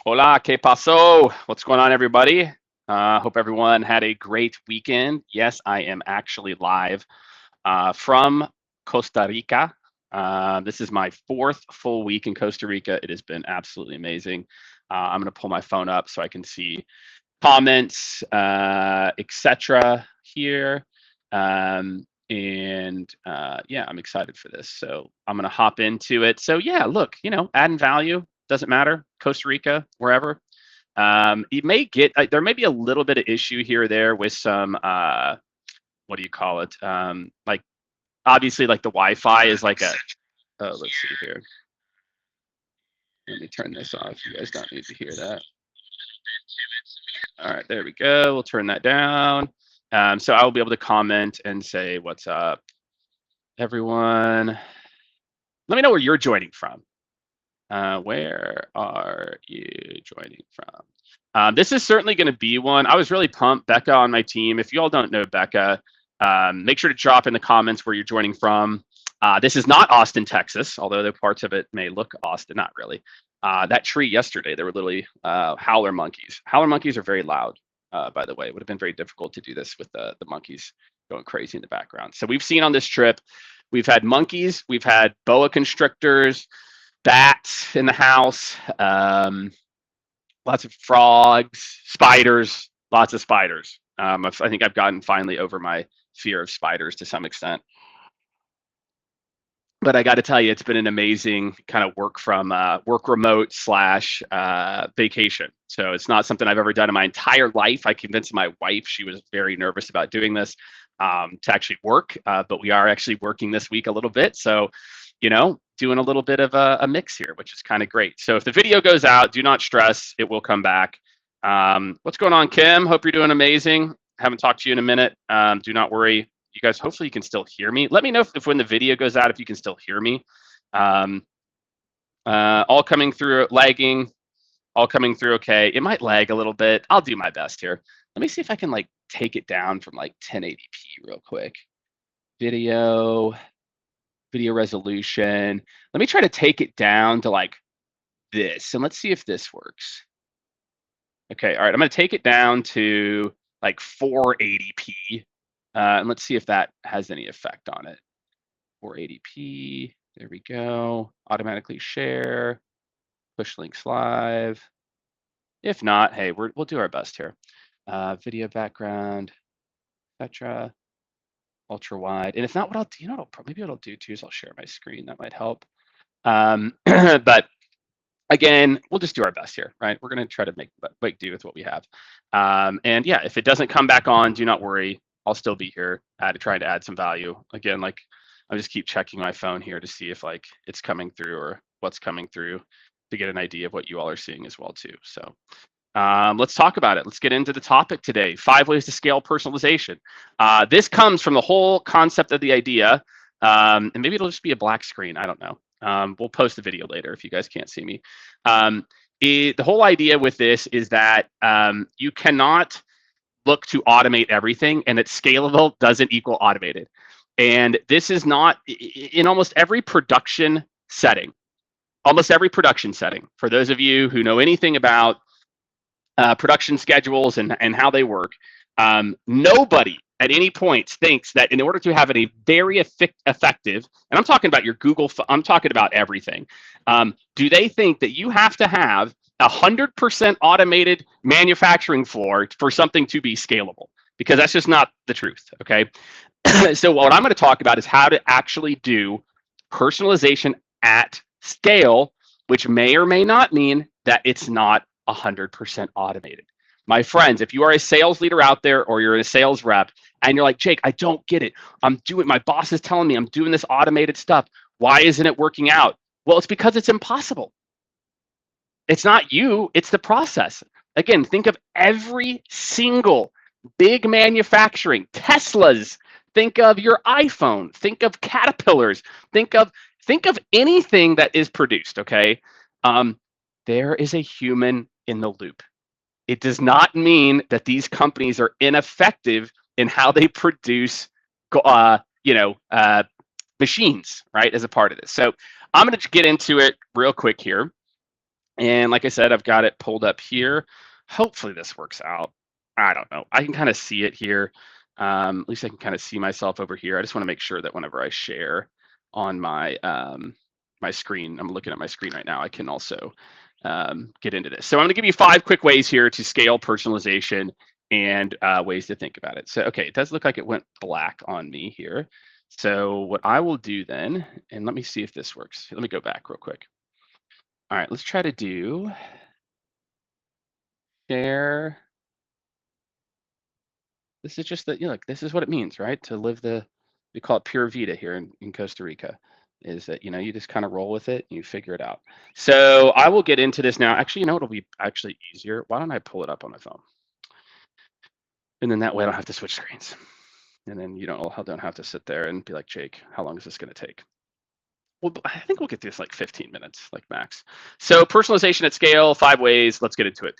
Hola, ¿qué pasó? What's going on, everybody? Hope everyone had a great weekend. Yes, I am actually live from Costa Rica. This is my 4th full week in Costa Rica. It has been absolutely amazing. I'm going to pull my phone up so I can see comments, etc. here. Yeah, I'm excited for this. So I'm going to hop into it. So yeah, look, adding value doesn't matter. Costa Rica, wherever. You may get there may be a little bit of issue here or there with some what do you call it? Like obviously, like the Wi-Fi is like a. Oh, let's see here. Let me turn this off. You guys don't need to hear that. All right, there we go. We'll turn that down. So I will be able to comment and say, what's up, everyone? Let me know where you're joining from. Where are you joining from? This is certainly going to be one. I was really pumped. Becca on my team. If you all don't know Becca, make sure to drop in the comments where you're joining from. This is not Austin, Texas, although the parts of it may look Austin. Not really. That tree yesterday, there were literally howler monkeys. Howler monkeys are very loud, by the way. It would have been very difficult to do this with the monkeys going crazy in the background. So we've seen on this trip, we've had monkeys, we've had boa constrictors, bats in the house, lots of frogs, spiders, lots of spiders. I think I've gotten finally over my fear of spiders to some extent. But I got to tell you, it's been an amazing kind of work remote / vacation. So it's not something I've ever done in my entire life. I convinced my wife, she was very nervous about doing this to actually work, but we are actually working this week a little bit. So, doing a little bit of a mix here, which is kind of great. So if the video goes out, do not stress, it will come back. What's going on, Kim? Hope you're doing amazing. Haven't talked to you in a minute. Do not worry. You guys, hopefully you can still hear me. Let me know if when the video goes out, if you can still hear me. All coming through, lagging, all coming through okay. It might lag a little bit. I'll do my best here. Let me see if I can like take it down from like 1080p real quick. Video resolution. Let me try to take it down to like this, and let's see if this works. Okay, all right, I'm gonna take it down to like 480p. And let's see if that has any effect on it. 480p, there we go. Automatically share, push links live. If not, hey, we'll do our best here. Video background, etc. Ultra wide. And if not, what I'll do, maybe what I'll do too is I'll share my screen. That might help. But again, we'll just do our best here, right? We're going to try to make do with what we have. And yeah, if it doesn't come back on, do not worry. I'll still be here trying to add some value. Again, like I'll just keep checking my phone here to see if like it's coming through or what's coming through to get an idea of what you all are seeing as well too. So let's talk about it. Let's get into the topic today. 5 ways to scale personalization. This comes from the whole concept of the idea. And maybe it'll just be a black screen. I don't know. We'll post the video later if you guys can't see me. The whole idea with this is that you cannot look to automate everything, and that scalable doesn't equal automated. And this is not in almost every production setting. For those of you who know anything about production schedules and how they work, nobody at any point thinks that in order to have a very effective, and I'm talking about your Google, I'm talking about everything, do they think that you have to have 100% automated manufacturing floor for something to be scalable? Because that's just not the truth, okay? So what I'm going to talk about is how to actually do personalization at scale, which may or may not mean that it's not 100% automated. My friends, if you are a sales leader out there or you're a sales rep and you're like, Jake, I don't get it. My boss is telling me I'm doing this automated stuff. Why isn't it working out? Well, it's because it's impossible. It's not you, it's the process. Again, think of every single big manufacturing, Teslas, think of your iPhone, think of Caterpillars, think of anything that is produced, okay? There is a human in the loop. It does not mean that these companies are ineffective in how they produce, machines, right, as a part of this. So I'm going to get into it real quick here. And like I said, I've got it pulled up here. Hopefully this works out. I don't know. I can kind of see it here. At least I can kind of see myself over here. I just want to make sure that whenever I share on my my screen, I'm looking at my screen right now, I can also get into this. So I'm going to give you 5 quick ways here to scale personalization and ways to think about it. So, okay, it does look like it went black on me here. So what I will do then, and let me see if this works. Let me go back real quick. All right, let's try to do share. This is just that, you know, like, this is what it means, right? To live the, we call it pure vida here in Costa Rica, is that, you know, you just kind of roll with it and you figure it out. So I will get into this now. Actually, you know, it'll be actually easier. Why don't I pull it up on my phone? And then that way I don't have to switch screens. And then you don't have to sit there and be like, Jake, how long is this going to take? Well, I think we'll get through this like 15 minutes, like max. So personalization at scale, 5 ways. Let's get into it.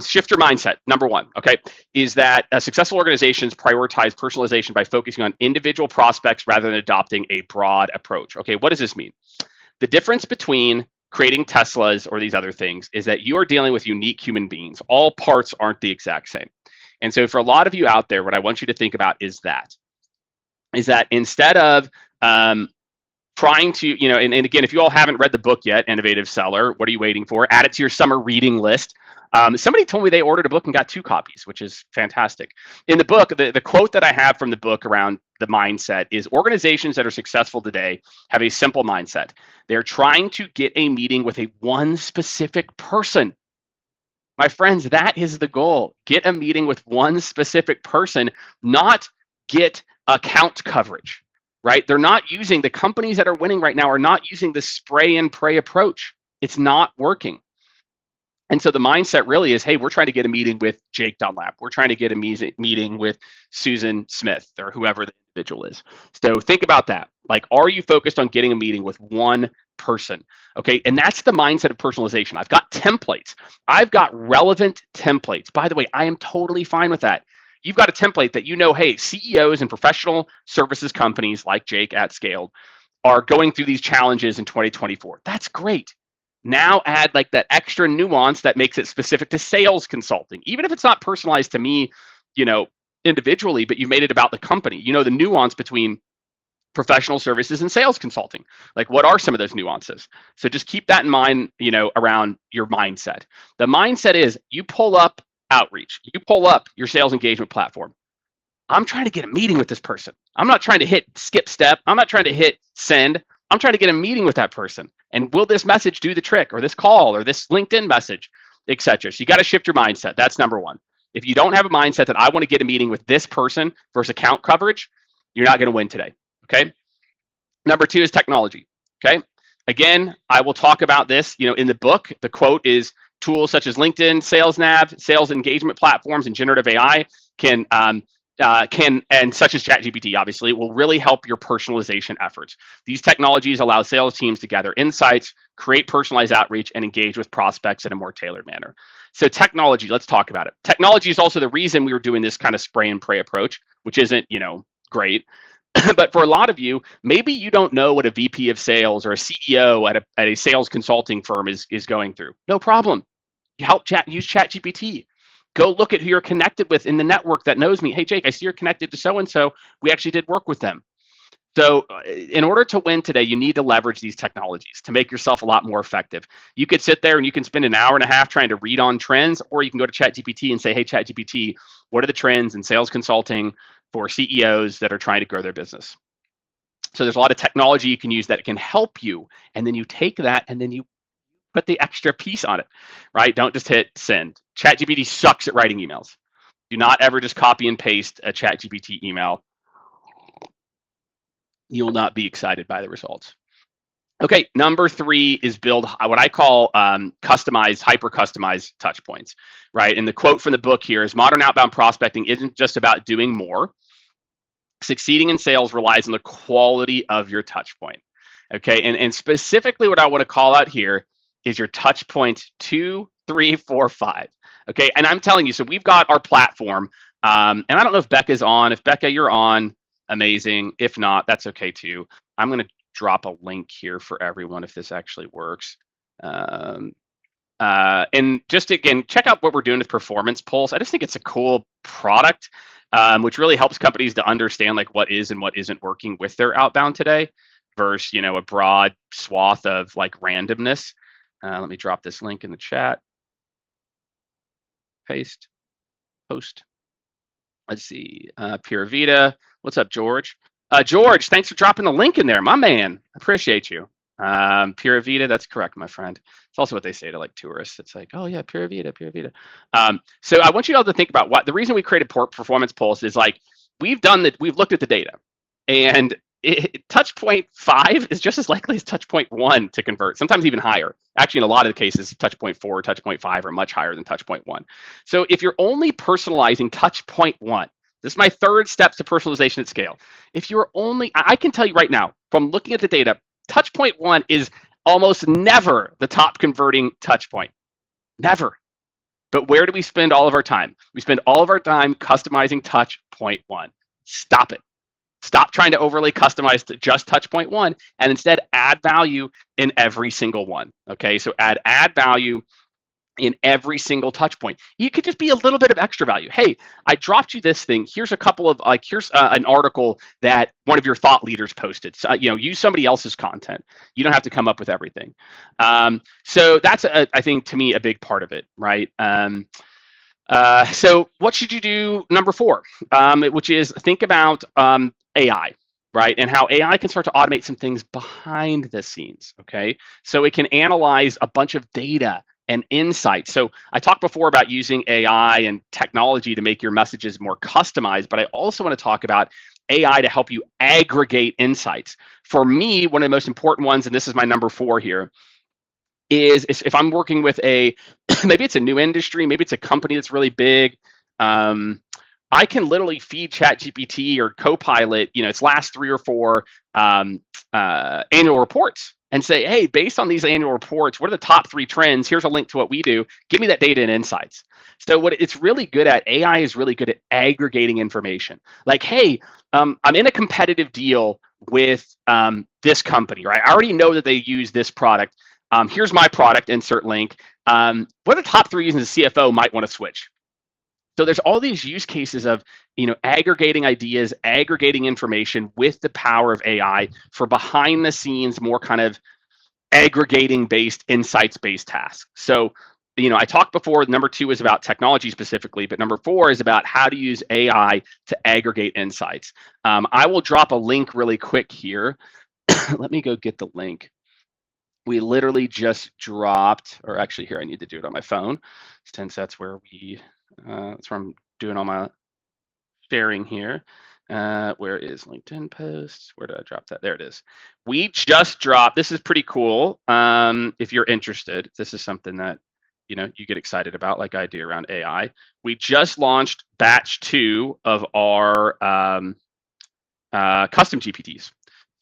Shift your mindset. Number 1, okay, is that successful organizations prioritize personalization by focusing on individual prospects rather than adopting a broad approach. Okay, what does this mean? The difference between creating Teslas or these other things is that you are dealing with unique human beings. All parts aren't the exact same. And so for a lot of you out there, what I want you to think about is that instead of trying to, you know, and again, if you all haven't read the book yet, Innovative Seller, what are you waiting for? Add it to your summer reading list. Somebody told me they ordered a book and got 2 copies, which is fantastic. In the book, the quote that I have from the book around the mindset is organizations that are successful today have a simple mindset. They're trying to get a meeting with a one specific person. My friends, that is the goal. Get a meeting with one specific person, not get account coverage, right? They're not using, the companies that are winning right now are not using the spray and pray approach. It's not working. And so the mindset really is, hey, we're trying to get a meeting with Jake Dunlap. We're trying to get a meeting with Susan Smith or whoever the individual is. So think about that. Like, are you focused on getting a meeting with one person? Okay. And that's the mindset of personalization. I've got templates. I've got relevant templates. By the way, I am totally fine with that. You've got a template that, you know, hey, CEOs and professional services companies like Jake at Skaled are going through these challenges in 2024. That's great. Now add like that extra nuance that makes it specific to sales consulting, even if it's not personalized to me, you know, individually, but you made it about the company. You know, the nuance between professional services and sales consulting. Like, what are some of those nuances? So just keep that in mind, you know, around your mindset. The mindset is you pull up outreach, you pull up your sales engagement platform. I'm trying to get a meeting with this person. I'm not trying to hit skip step. I'm not trying to hit send. I'm trying to get a meeting with that person. And will this message do the trick, or this call, or this LinkedIn message, etc.? So you got to shift your mindset. That's number 1. If you don't have a mindset that I want to get a meeting with this person versus account coverage, you're not going to win today. Okay. Number 2 is technology. Okay. Again, I will talk about this. You know, in the book, the quote is tools such as LinkedIn, Sales Nav, sales engagement platforms, and generative AI can and such as ChatGPT, obviously, will really help your personalization efforts. These technologies allow sales teams to gather insights, create personalized outreach, and engage with prospects in a more tailored manner. So technology, let's talk about it. Technology is also the reason we were doing this kind of spray and pray approach, which isn't, you know, great. But for a lot of you, maybe you don't know what a VP of sales or a CEO at a sales consulting firm is going through. No problem. Use ChatGPT. Go look at who you're connected with in the network that knows me. Hey, Jake, I see you're connected to so-and-so. We actually did work with them. So in order to win today, you need to leverage these technologies to make yourself a lot more effective. You could sit there and you can spend an hour and a half trying to read on trends, or you can go to ChatGPT and say, hey, ChatGPT, what are the trends in sales consulting for CEOs that are trying to grow their business? So there's a lot of technology you can use that can help you. And then you take that and then you put the extra piece on it, right? Don't just hit send. ChatGPT sucks at writing emails. Do not ever just copy and paste a ChatGPT email. You'll not be excited by the results. Okay, number 3 is build what I call customized, hyper-customized touch points, right? And the quote from the book here is modern outbound prospecting isn't just about doing more. Succeeding in sales relies on the quality of your touch point. Okay, and specifically what I want to call out here is your touch points 2, 3, 4, 5. Okay, and I'm telling you, so we've got our platform, and I don't know if Becca's on. If Becca, you're on, amazing. If not, that's okay too. I'm going to drop a link here for everyone if this actually works. And just again, check out what we're doing with Performance Pulse. I just think it's a cool product, which really helps companies to understand like what is and what isn't working with their outbound today, versus a broad swath of like randomness. Let me drop this link in the chat. Paste, post. Let's see. Pura Vida. What's up, George? George, thanks for dropping the link in there, my man. Appreciate you. Pura Vida, that's correct, my friend. It's also what they say to like tourists. It's like, oh yeah, Pura Vida, Pura Vida. So I want you all to think about what the reason we created Performance Pulse is. Like, we've looked at the data, and touch point 5 is just as likely as touch point 1 to convert, sometimes even higher. Actually, in a lot of the cases, touch point 4, touch point 5 are much higher than touch point 1. So if you're only personalizing touch point 1, this is my third steps to personalization at scale. If you're only, I can tell you right now, from looking at the data, touch point 1 is almost never the top converting touch point. Never. But where do we spend all of our time? We spend all of our time customizing touch point 1. Stop it. Stop trying to overly customize to just touch point 1, and instead add value in every single one. Okay, so add value in every single touch point. You could just be a little bit of extra value. Hey, I dropped you this thing. Here's a couple of here's an article that one of your thought leaders posted. So, use somebody else's content. You don't have to come up with everything. So that's I think to me a big part of it, right? So what should you do? Number 4, which is think about AI, right? And how AI can start to automate some things behind the scenes, okay? So it can analyze a bunch of data and insights. So I talked before about using AI and technology to make your messages more customized, but I also want to talk about AI to help you aggregate insights. For me, one of the most important ones, and this is my number 4 here, is if I'm working with maybe it's a new industry, maybe it's a company that's really big, I can literally feed ChatGPT or Copilot, its last 3 or 4 annual reports, and say, hey, based on these annual reports, what are the top 3 trends? Here's a link to what we do. Give me that data and insights. So what it's really good at, AI is really good at aggregating information. Like, hey, I'm in a competitive deal with this company, right? I already know that they use this product. Here's my product, insert link. What are the top 3 reasons the CFO might want to switch? So there's all these use cases of, aggregating ideas, aggregating information with the power of AI for behind the scenes, more kind of aggregating based, insights based tasks. So, I talked before, number 2 is about technology specifically, but number 4 is about how to use AI to aggregate insights. I will drop a link really quick here. Let me go get the link. We literally just dropped, or actually here, I need to do it on my phone, since that's where that's where I'm doing all my sharing here. Where is LinkedIn posts? Where did I drop that? There it is. We just dropped, this is pretty cool. If you're interested, this is something that, you get excited about, like I do around AI. We just launched batch 2 of our custom GPTs.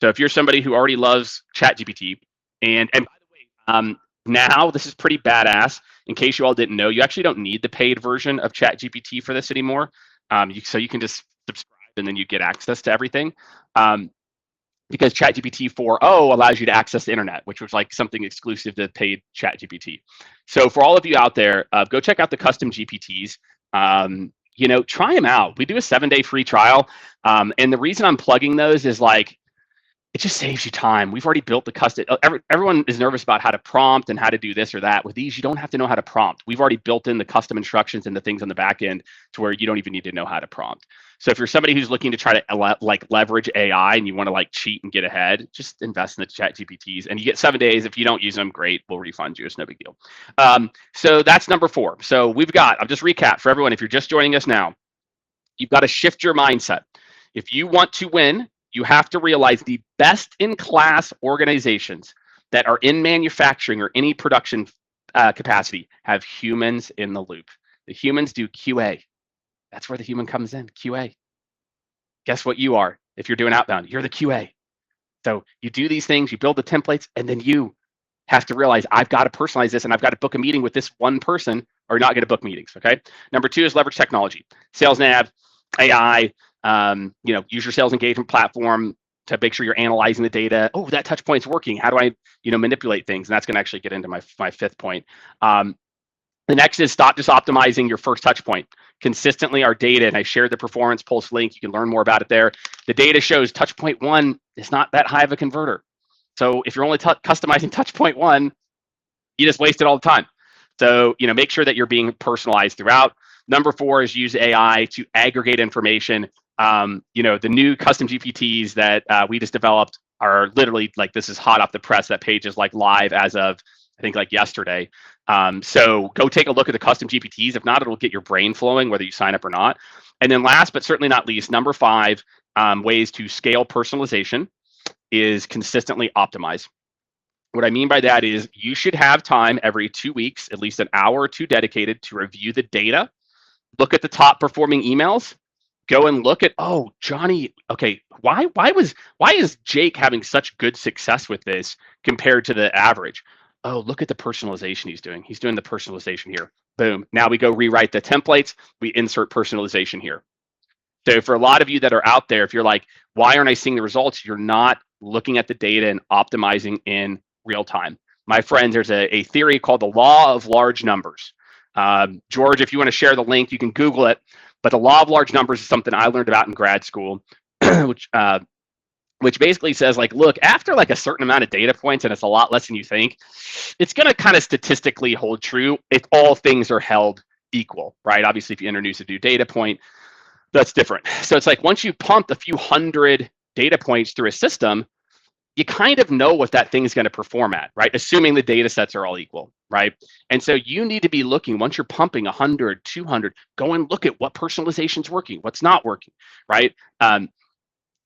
So if you're somebody who already loves ChatGPT, and by the way, now this is pretty badass. In case you all didn't know, you actually don't need the paid version of ChatGPT for this anymore. So you can just subscribe and then you get access to everything. Because ChatGPT 4.0 allows you to access the internet, which was like something exclusive to paid ChatGPT. So for all of you out there, go check out the custom GPTs. Try them out. We do a 7-day free trial. And the reason I'm plugging those is like, it just saves you time. We've already built the custom. Everyone is nervous about how to prompt and how to do this or that. With these, you don't have to know how to prompt. We've already built in the custom instructions and the things on the back end to where you don't even need to know how to prompt. So if you're somebody who's looking to try to leverage AI and you want to cheat and get ahead, just invest in the chat GPTs and you get 7 days. If you don't use them, great. We'll refund you. It's no big deal. So that's number 4. So I'll just recap for everyone. If you're just joining us now, you've got to shift your mindset. If you want to win, you have to realize the best in class organizations that are in manufacturing or any production capacity have humans in the loop. The humans do QA. That's where the human comes in, QA. Guess what you are? If you're doing outbound, you're the QA. So you do these things, you build the templates, and then you have to realize I've got to personalize this and I've got to book a meeting with this one person or not going to book meetings, okay? Number 2 is leverage technology. Sales nav, AI, use your sales engagement platform, to make sure you're analyzing the data. Oh, that touch point's working. How do I, manipulate things? And that's going to actually get into my fifth point. The next is stop just optimizing your first touch point. Consistently, our data, and I shared the performance pulse link. You can learn more about it there. The data shows touch point one is not that high of a converter. So if you're only customizing touch point one, you just waste it all the time. So, make sure that you're being personalized throughout. Number 4 is use AI to aggregate information. The new custom GPTs that we just developed are literally like, this is hot off the press. That page is like live as of, I think, like yesterday. So go take a look at the custom GPTs. If not, it'll get your brain flowing, whether you sign up or not. And then last, but certainly not least, number 5, ways to scale personalization is consistently optimize. What I mean by that is you should have time every 2 weeks, at least an hour or two dedicated to review the data, look at the top performing emails, go and look at, oh, Johnny, okay, why is Jake having such good success with this compared to the average? Oh, look at the personalization he's doing. He's doing the personalization here. Boom. Now we go rewrite the templates. We insert personalization here. So for a lot of you that are out there, if you're like, why aren't I seeing the results? You're not looking at the data and optimizing in real time. My friends, there's a theory called the law of large numbers. George, if you want to share the link, you can Google it. But the law of large numbers is something I learned about in grad school, which basically says, like, look, after like a certain amount of data points, and it's a lot less than you think, it's going to kind of statistically hold true if all things are held equal, right? Obviously, if you introduce a new data point, that's different. So it's like once you pumped a few hundred data points through a system, you kind of know what that thing is going to perform at, right? Assuming the data sets are all equal, right? And so you need to be looking, once you're pumping 100, 200, go and look at what personalization is working, what's not working, right? I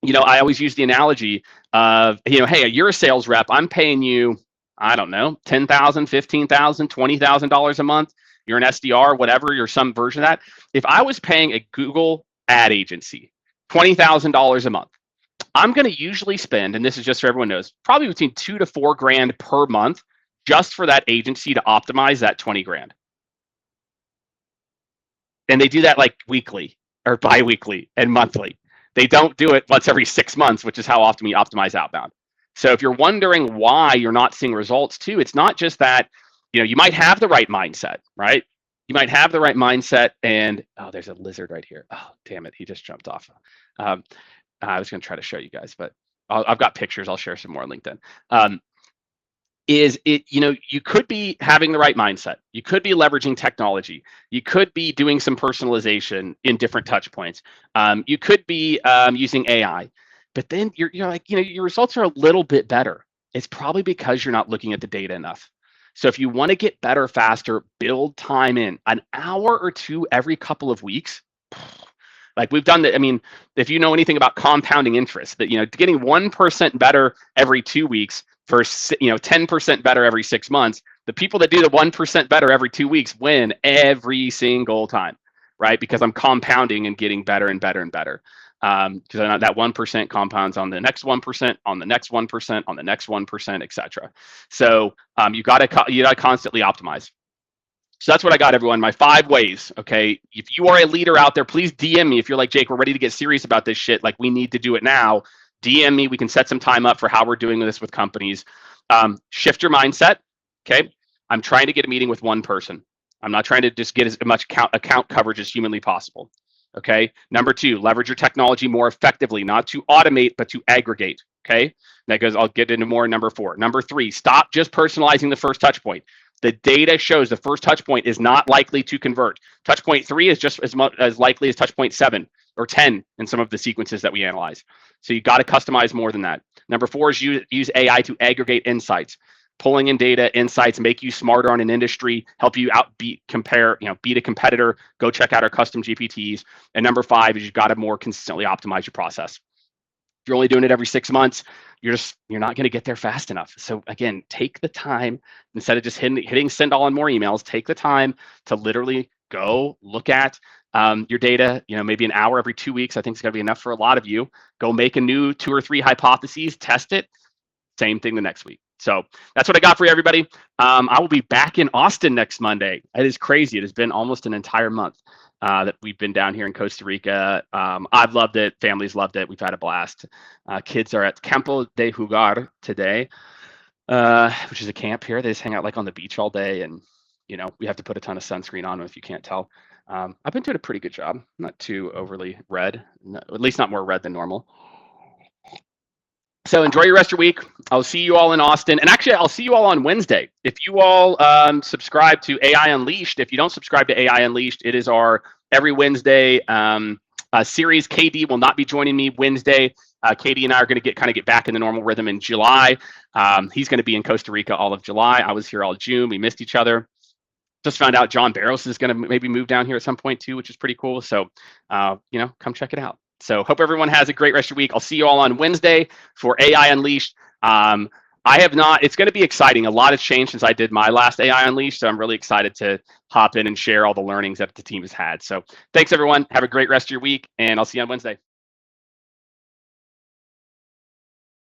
always use the analogy of, hey, you're a sales rep. I'm paying you, I don't know, $10,000, $15,000, $20,000 a month. You're an SDR, whatever, you're some version of that. If I was paying a Google ad agency $20,000 a month, I'm going to usually spend, and this is just so everyone knows, probably between $2,000 to $4,000 per month just for that agency to optimize that $20,000. And they do that like weekly or bi-weekly and monthly. They don't do it once every 6 months, which is how often we optimize outbound. So if you're wondering why you're not seeing results too, it's not just that, you might have the right mindset, right? You might have the right mindset and, oh, there's a lizard right here. Oh, damn it. He just jumped off. I was going to try to show you guys, but I've got pictures. I'll share some more on LinkedIn. You could be having the right mindset. You could be leveraging technology. You could be doing some personalization in different touch points. You could be using AI, but then you're like, your results are a little bit better. It's probably because you're not looking at the data enough. So if you want to get better faster, build time in an hour or two every couple of weeks. Like we've done that. I mean, if you know anything about compounding interest, that, getting 1% better every 2 weeks for, 10% better every 6 months, the people that do the 1% better every 2 weeks win every single time, right? Because I'm compounding and getting better and better and better. Because that 1% compounds on the next 1%, on the next 1%, on the next 1%, etc. So you gotta constantly optimize. So that's what I got, everyone. My 5 ways, okay? If you are a leader out there, please DM me. If you're like, Jake, we're ready to get serious about this shit. Like, we need to do it now. DM me. We can set some time up for how we're doing this with companies. Shift your mindset, okay? I'm trying to get a meeting with one person. I'm not trying to just get as much account coverage as humanly possible, okay? Number 2, leverage your technology more effectively, not to automate, but to aggregate, okay? That goes, I'll get into more in number 4. Number 3, stop just personalizing the first touch point. The data shows the first touch point is not likely to convert. Touch point 3 is just as likely as touch point 7 or 10 in some of the sequences that we analyze. So you got to customize more than that. Number 4 is use AI to aggregate insights. Pulling in data, insights, make you smarter on an industry, help you beat a competitor. Go check out our custom GPTs. And number 5 is you've got to more consistently optimize your process. If you're only doing it every 6 months, you're not going to get there fast enough. So again, take the time, instead of just hitting send all on more emails, take the time to literally go look at your data, maybe an hour every 2 weeks. I think it's going to be enough for a lot of you. Go make a new 2 or 3 hypotheses, test it. Same thing the next week. So that's what I got for you, everybody. I will be back in Austin next Monday. It is crazy. It has been almost an entire month that we've been down here in Costa Rica. I've loved it. Families loved it. We've had a blast. Kids are at Campo de Jugar today, which is a camp here. They just hang out like on the beach all day, and we have to put a ton of sunscreen on them if you can't tell. I've been doing a pretty good job. Not too overly red, at least not more red than normal. So enjoy your rest of your week. I'll see you all in Austin. And actually, I'll see you all on Wednesday. If you all subscribe to AI Unleashed, if you don't subscribe to AI Unleashed, it is our every Wednesday series. KD will not be joining me Wednesday. KD and I are going to get back in the normal rhythm in July. He's going to be in Costa Rica all of July. I was here all June. We missed each other. Just found out John Barros is going to maybe move down here at some point too, which is pretty cool. So, come check it out. So hope everyone has a great rest of your week. I'll see you all on Wednesday for AI Unleashed. It's going to be exciting. A lot has changed since I did my last AI Unleashed. So I'm really excited to hop in and share all the learnings that the team has had. So thanks everyone. Have a great rest of your week, and I'll see you on Wednesday.